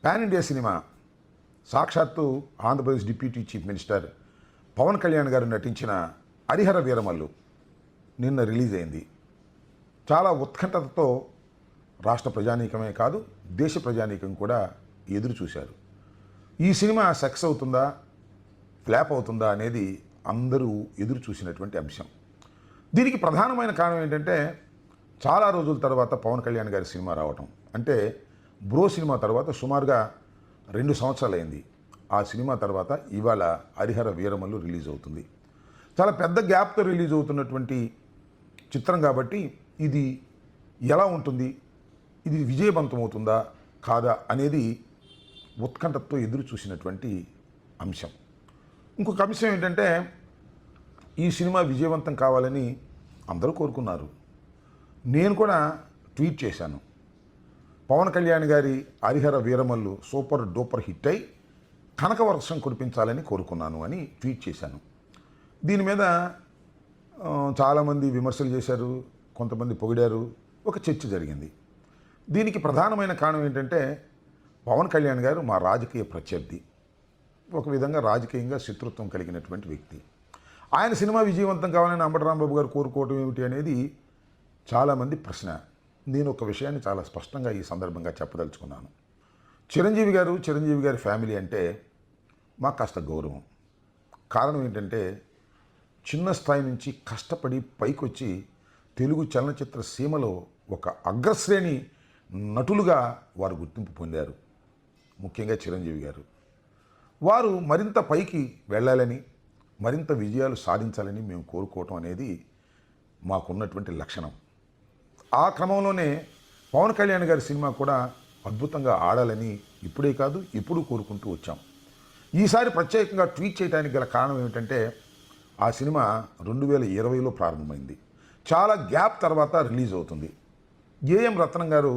Pan India cinema సాక్షాత్తు Andhra Pradesh deputy chief minister Pawan Kalyan garu నటించిన హరిహర వీరమల్లు నిన్న రిలీజ్ అయింది. చాలా ఉత్కంఠతతో రాష్ట్ర ప్రజానీకమే కాదు దేశ ప్రజానీకం కూడా ఎదురు చూశారు. ఈ సినిమా సక్సెస్ అవుతుందా ఫ్లాప్ అవుతుందా అనేది అందరూ ఎదురు చూసినటువంటి అంశం. దీనికి ప్రధానమైన కారణం ఏంటంటే చాలా రోజుల తర్వాత పవన్ కళ్యాణ్ గారి సినిమా రావటం. అంటే బ్రో సినిమా తర్వాత సుమారుగా 2 సంవత్సరాలు అయింది. ఆ సినిమా తర్వాత ఇవాళ హరిహర వీరమల్లు రిలీజ్ అవుతుంది. చాలా పెద్ద గ్యాప్తో రిలీజ్ అవుతున్నటువంటి చిత్రం కాబట్టి ఇది ఎలా ఉంటుంది, ఇది విజయవంతం అవుతుందా కాదా అనేది ఉత్కంఠతో ఎదురు చూసినటువంటి అంశం. ఇంకొక అంశం ఏంటంటే ఈ సినిమా విజయవంతం కావాలని అందరూ కోరుకున్నారు. నేను కూడా ట్వీట్ చేశాను, పవన్ కళ్యాణ్ గారి Harihara Veeramallu super duper hit అయి కనకవర్షం కురిపించాలని కోరుకున్నాను అని ట్వీట్ చేశాను. దీని మీద చాలామంది విమర్శలు చేశారు, కొంతమంది పొగిడారు, ఒక చర్చ జరిగింది. దీనికి ప్రధానమైన కారణం ఏంటంటే పవన్ కళ్యాణ్ గారు మా రాజకీయ ప్రత్యర్థి, ఒక విధంగా రాజకీయంగా శత్రుత్వం కలిగినటువంటి వ్యక్తి. ఆయన సినిమా విజయవంతం కావాలని అంబటి రాంబాబు గారు కోరుకోవటం ఏమిటి అనేది చాలామంది ప్రశ్న. నేను ఒక విషయాన్ని చాలా స్పష్టంగా ఈ సందర్భంగా చెప్పదలుచుకున్నాను. చిరంజీవి గారి ఫ్యామిలీ అంటే మాకు కాస్త గౌరవం. కారణం ఏంటంటే చిన్న స్థాయి నుంచి కష్టపడి పైకొచ్చి తెలుగు చలనచిత్ర సీమలో ఒక అగ్రశ్రేణి నటులుగా వారు గుర్తింపు పొందారు. ముఖ్యంగా చిరంజీవి గారు వారు మరింత పైకి వెళ్ళాలని, మరింత విజయాలు సాధించాలని మేము కోరుకోవటం అనేది మాకున్నటువంటి లక్షణం. ఆ క్రమంలోనే పవన్ కళ్యాణ్ గారి సినిమా కూడా అద్భుతంగా ఆడాలని ఇప్పుడే కాదు ఎప్పుడూ కోరుకుంటూ వచ్చాం. ఈసారి ప్రత్యేకంగా ట్వీట్ చేయడానికి గల కారణం ఏమిటంటే ఆ సినిమా 2020లో ప్రారంభమైంది. చాలా గ్యాప్ తర్వాత రిలీజ్ అవుతుంది. ఏఎం రత్నం గారు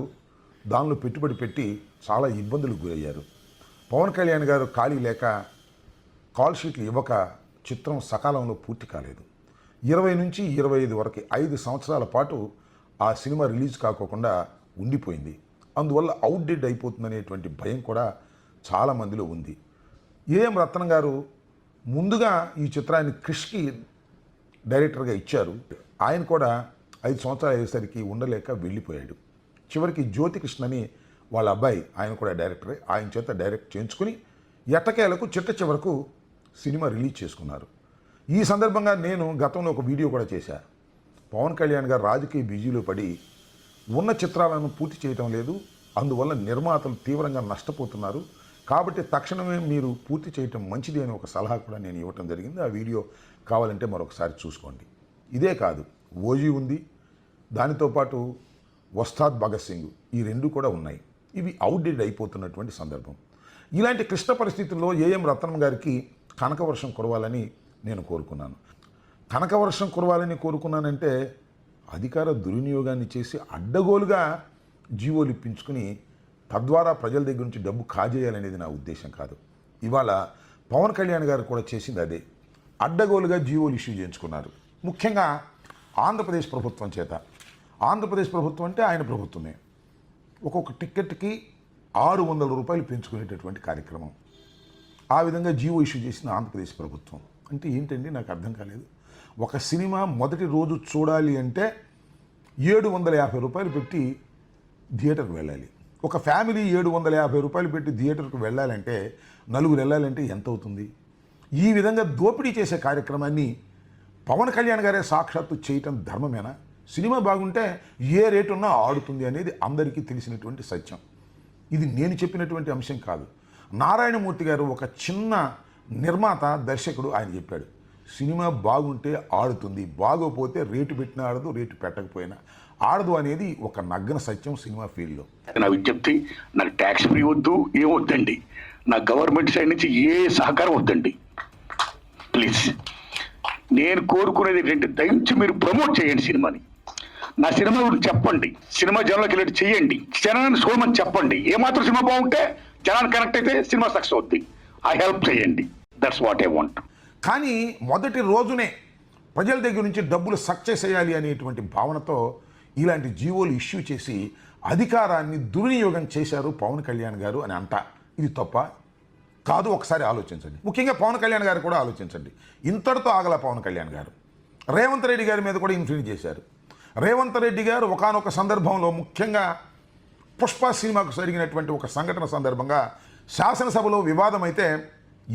దానిలో పెట్టుబడి పెట్టి చాలా ఇబ్బందులకు గురయ్యారు. పవన్ కళ్యాణ్ గారు ఖాళీ లేక కాల్ షీట్లు ఇవ్వక చిత్రం సకాలంలో పూర్తి కాలేదు. 20 నుంచి 25 వరకు 5 సంవత్సరాల పాటు ఆ సినిమా రిలీజ్ కాకోకుండా ఉండిపోయింది. అందువల్ల అవుట్డేట్ అయిపోతుందనేటువంటి భయం కూడా చాలామందిలో ఉంది. ఏఎం రత్నం గారు ముందుగా ఈ చిత్రాన్ని క్రిష్కి డైరెక్టర్గా ఇచ్చారు. ఆయన కూడా 5 సంవత్సరాలు అయ్యేసరికి ఉండలేక వెళ్ళిపోయాడు. చివరికి జ్యోతి కృష్ణని వాళ్ళ అబ్బాయి, ఆయన కూడా డైరెక్టరే, ఆయన చేత డైరెక్ట్ చేయించుకుని ఎట్టకేలకు చిట్ట చివరకు సినిమా రిలీజ్ చేసుకున్నారు. ఈ సందర్భంగా నేను గతంలో ఒక వీడియో కూడా చేశాను. పవన్ కళ్యాణ్ గారు రాజకీయ బిజీలో పడి ఉన్న చిత్రాలను పూర్తి చేయటం లేదు, అందువల్ల నిర్మాతలు తీవ్రంగా నష్టపోతున్నారు, కాబట్టి తక్షణమే మీరు పూర్తి చేయటం మంచిది అని ఒక సలహా కూడా నేను ఇవ్వటం జరిగింది. ఆ వీడియో కావాలంటే మరొకసారి చూసుకోండి. ఇదే కాదు, ఓజీ ఉంది, దానితో పాటు వస్తాద్ భగత్ సింగ్, ఈ 2 కూడా ఉన్నాయి. ఇవి అవుట్డేట్ అయిపోతున్నటువంటి సందర్భం. ఇలాంటి క్లిష్ట పరిస్థితుల్లో ఏఎం రత్నం గారికి కనకవర్షం కురవాలని నేను కోరుకున్నాను. కనకవర్షం కురవాలని కోరుకున్నానంటే అధికార దుర్వినియోగాన్ని చేసి అడ్డగోలుగా జీవోలు ఇప్పించుకుని తద్వారా ప్రజల దగ్గర నుంచి డబ్బు కాజేయాలనేది నా ఉద్దేశం కాదు. ఇవాళ పవన్ కళ్యాణ్ గారు కూడా చేసింది అదే, అడ్డగోలుగా జీవోలు ఇష్యూ చేయించుకున్నారు. ముఖ్యంగా ఆంధ్రప్రదేశ్ ప్రభుత్వం చేత. ఆంధ్రప్రదేశ్ ప్రభుత్వం అంటే ఆయన ప్రభుత్వమే. ఒక్కొక్క టిక్కెట్కి 600 రూపాయలు పెంచుకునేటటువంటి కార్యక్రమం. ఆ విధంగా జీవో ఇష్యూ చేసిన ఆంధ్రప్రదేశ్ ప్రభుత్వం అంటే ఏంటండి, నాకు అర్థం కాలేదు. ఒక సినిమా మొదటి రోజు చూడాలి అంటే 750 రూపాయలు పెట్టి థియేటర్కి వెళ్ళాలి. ఒక ఫ్యామిలీ 750 రూపాయలు పెట్టి థియేటర్కి వెళ్ళాలంటే 4 వెళ్ళాలంటే ఎంత అవుతుంది? ఈ విధంగా దోపిడీ చేసే కార్యక్రమాన్ని పవన్ కళ్యాణ్ గారే సాక్షాత్తు చేయటం ధర్మమేనా? సినిమా బాగుంటే ఏ రేటు ఉన్నా ఆడుతుంది అనేది అందరికీ తెలిసినటువంటి సత్యం. ఇది నేను చెప్పినటువంటి అంశం కాదు. నారాయణమూర్తి గారు ఒక చిన్న నిర్మాత, దర్శకుడు, ఆయన చెప్పాడు, సినిమా బాగుంటే ఆడుతుంది, బాగోపోతే రేటు పెట్టినా ఆడదు, రేటు పెట్టకపోయినా ఆడదు అనేది ఒక నగ్న సత్యం సినిమా ఫీల్డ్లో. నా విజ్ఞప్తి, నాకు ట్యాక్స్ ఫ్రీ వద్దు, ఏం వద్దండి, నా గవర్నమెంట్ సైడ్ నుంచి ఏ సహకారం వద్దండి ప్లీజ్. నేను కోరుకునేది ఏంటంటే దయచేసి మీరు ప్రమోట్ చేయండి సినిమాని, నా సినిమా గురించి చెప్పండి, సినిమా జనంలోకి వెళ్ళి చేయండి, జనాన్ని చూడమని చెప్పండి. ఏమాత్రం సినిమా బాగుంటే జనాన్ని కనెక్ట్ అయితే సినిమా సక్సెస్ అవుద్ది. ఆ హెల్ప్ చేయండి, దట్స్ వాట్ ఐ వాంట్. కానీ మొదటి రోజునే ప్రజల దగ్గర నుంచి డబ్బులు సక్సెస్ చేయాలి అనేటువంటి భావనతో ఇలాంటి జీవోలు ఇష్యూ చేసి అధికారాన్ని దుర్వినియోగం చేశారు పవన్ కళ్యాణ్ గారు అని అంట. ఇది తప్ప కాదు. ఒకసారి ఆలోచించండి. ముఖ్యంగా పవన్ కళ్యాణ్ గారు కూడా ఆలోచించండి. ఇంతటితో ఆగల పవన్ కళ్యాణ్ గారు రేవంత్ రెడ్డి గారి మీద కూడా ఇన్ఫ్లుయెన్స్ చేశారు. రేవంత్ రెడ్డి గారు ఒకానొక సందర్భంలో, ముఖ్యంగా పుష్ప సినిమాకు జరిగినటువంటి ఒక సంఘటన సందర్భంగా శాసనసభలో వివాదం అయితే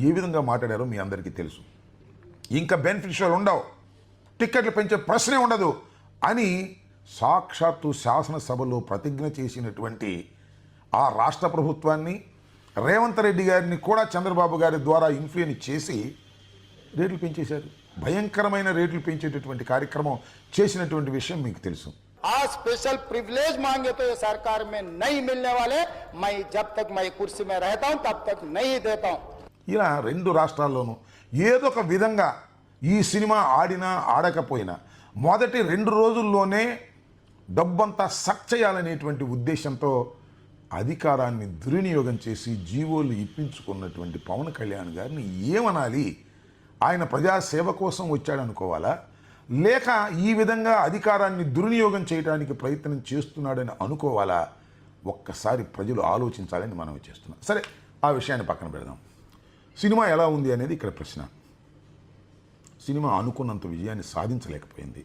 ఏ విధంగా మాట్లాడారో మీ అందరికీ తెలుసు. ఇంకా బెనిఫిషియల్ ఉండవు, టిక్కెట్లు పెంచే ప్రశ్నే ఉండదు అని సాక్షాత్తు శాసనసభలో ప్రతిజ్ఞ చేసినటువంటి ఆ రాష్ట్ర ప్రభుత్వాన్ని, రేవంత్ రెడ్డి గారిని కూడా చంద్రబాబు గారి ద్వారా ఇన్ఫ్లుయెన్స్ చేసి రేట్లు పెంచేశారు. భయంకరమైన రేట్లు పెంచేటటువంటి కార్యక్రమం చేసినటువంటి విషయం మీకు తెలుసు. आज स्पेशल प्रिविलेज मांगे तो ये सरकार में नहीं मिलने वाले। मैं जब तक मैं कुर्सी में रहता हूं तब तक नहीं देता हूं। ఇలా రెండు రాష్ట్రాల్లోనూ ఏదో ఒక విధంగా ఈ సినిమా ఆడినా ఆడకపోయినా మొదటి 2 రోజుల్లోనే డబ్బంతా సక్ చేయాలనేటువంటి ఉద్దేశంతో అధికారాన్ని దుర్వినియోగం చేసి జీవోలు ఇప్పించుకున్నటువంటి పవన్ కళ్యాణ్ గారిని ఏమనాలి? ఆయన ప్రజాసేవ కోసం వచ్చాడనుకోవాలా, లేక ఈ విధంగా అధికారాన్ని దుర్వినియోగం చేయడానికి ప్రయత్నం చేస్తున్నాడని అనుకోవాలా? ఒక్కసారి ప్రజలు ఆలోచించాలని మనం చేస్తున్నాం. సరే, ఆ విషయాన్ని పక్కన పెడదాం. సినిమా ఎలా ఉంది అనేది ఇక్కడ ప్రశ్న. సినిమా అనుకున్నంత విజయాన్ని సాధించలేకపోయింది.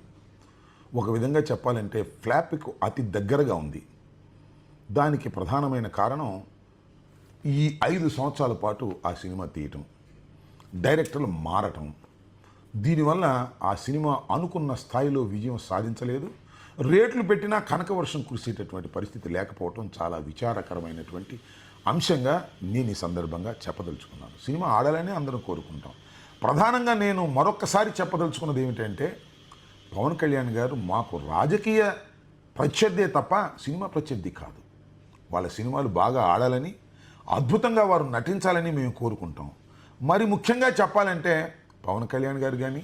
ఒక విధంగా చెప్పాలంటే ఫ్లాప్కు అతి దగ్గరగా ఉంది. దానికి ప్రధానమైన కారణం ఈ 5 సంవత్సరాల పాటు ఆ సినిమా తీయటం, డైరెక్టర్లు మారటం. దీనివల్ల ఆ సినిమా అనుకున్న స్థాయిలో విజయం సాధించలేదు. రేట్లు పెట్టినా కనకవర్షం కురిసేటటువంటి పరిస్థితి లేకపోవటం చాలా విచారకరమైనటువంటి అంశంగా నేను ఈ సందర్భంగా చెప్పదలుచుకున్నాను. సినిమా ఆడాలని అందరం కోరుకుంటాం. ప్రధానంగా నేను మరొక్కసారి చెప్పదలుచుకున్నది ఏమిటంటే, పవన్ కళ్యాణ్ గారు మాకు రాజకీయ ప్రత్యర్థే తప్ప సినిమా ప్రత్యర్థి కాదు. వాళ్ళ సినిమాలు బాగా ఆడాలని, అద్భుతంగా వారు నటించాలని మేము కోరుకుంటాం. మరి ముఖ్యంగా చెప్పాలంటే పవన్ కళ్యాణ్ గారు కానీ,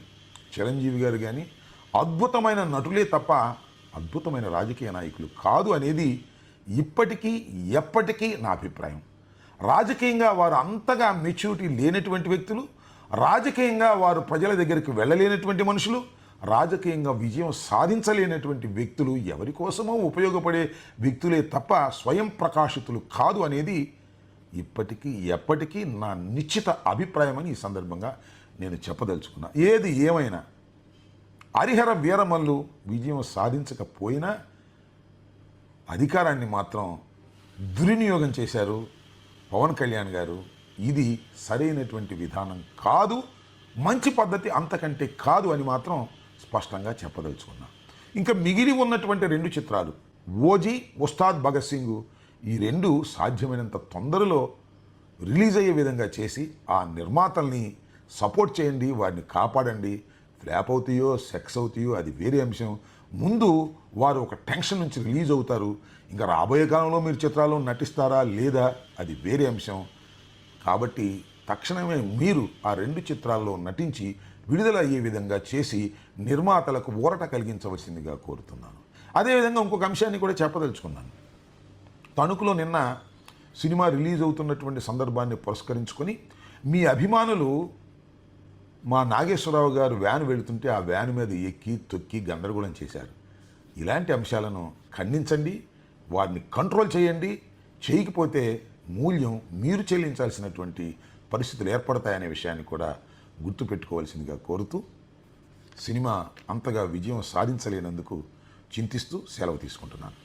చిరంజీవి గారు కానీ అద్భుతమైన నటులే తప్ప అద్భుతమైన రాజకీయ నాయకులు కాదు అనేది ఇప్పటికీ ఎప్పటికీ నా అభిప్రాయం. రాజకీయంగా వారు అంతగా మెచ్యూరిటీ లేనటువంటి వ్యక్తులు, రాజకీయంగా వారు ప్రజల దగ్గరికి వెళ్ళలేనటువంటి మనుషులు, రాజకీయంగా విజయం సాధించలేనటువంటి వ్యక్తులు, ఎవరి కోసమో ఉపయోగపడే వ్యక్తులే తప్ప స్వయం ప్రకాశితులు కాదు అనేది ఇప్పటికీ ఎప్పటికీ నా నిశ్చిత అభిప్రాయం అని ఈ సందర్భంగా నేను చెప్పదలుచుకున్నా. ఏది ఏమైనా హరిహర వీరమల్లు విజయం సాధించకపోయినా అధికారాన్ని మాత్రం దుర్వినియోగం చేశారు పవన్ కళ్యాణ్ గారు. ఇది సరైనటువంటి విధానం కాదు, మంచి పద్ధతి అంతకంటే కాదు అని మాత్రం స్పష్టంగా చెప్పదలుచుకున్నా. ఇంకా మిగిలి ఉన్నటువంటి 2 చిత్రాలు ఓజీ, ఉస్తాద్ భగత్ సింగ్, ఈ 2 సాధ్యమైనంత తొందరలో రిలీజ్ అయ్యే విధంగా చేసి ఆ నిర్మాతల్ని సపోర్ట్ చేయండి, వారిని కాపాడండి. ఫ్లాప్ అవుతాయో సెక్స్ అవుతాయో అది వేరే అంశం. ముందు వారు ఒక టెన్షన్ నుంచి రిలీజ్ అవుతారు. ఇంకా రాబోయే కాలంలో మీరు చిత్రాల్లో నటిస్తారా లేదా అది వేరే అంశం. కాబట్టి తక్షణమే మీరు ఆ 2 చిత్రాల్లో నటించి విడుదల అయ్యే విధంగా చేసి నిర్మాతలకు ఊరట కలిగించవలసిందిగా కోరుతున్నాను. అదేవిధంగా ఇంకొక అంశాన్ని కూడా చెప్పదలుచుకున్నాను. తణుకులో నిన్న సినిమా రిలీజ్ అవుతున్నటువంటి సందర్భాన్ని పురస్కరించుకొని మీ అభిమానులు మా నాగేశ్వరరావు గారు వ్యాన్ వెళుతుంటే ఆ వ్యాన్ మీద ఎక్కి తొక్కి గందరగోళం చేశారు. ఇలాంటి అంశాలను ఖండించండి, వారిని కంట్రోల్ చేయండి. చేయకపోతే మూల్యం మీరు చెల్లించాల్సినటువంటి పరిస్థితులు ఏర్పడతాయనే విషయాన్ని కూడా గుర్తుపెట్టుకోవాల్సిందిగా కోరుతూ సినిమా అంతగా విజయం సాధించలేనందుకు చింతిస్తూ సెలవు తీసుకుంటున్నాను.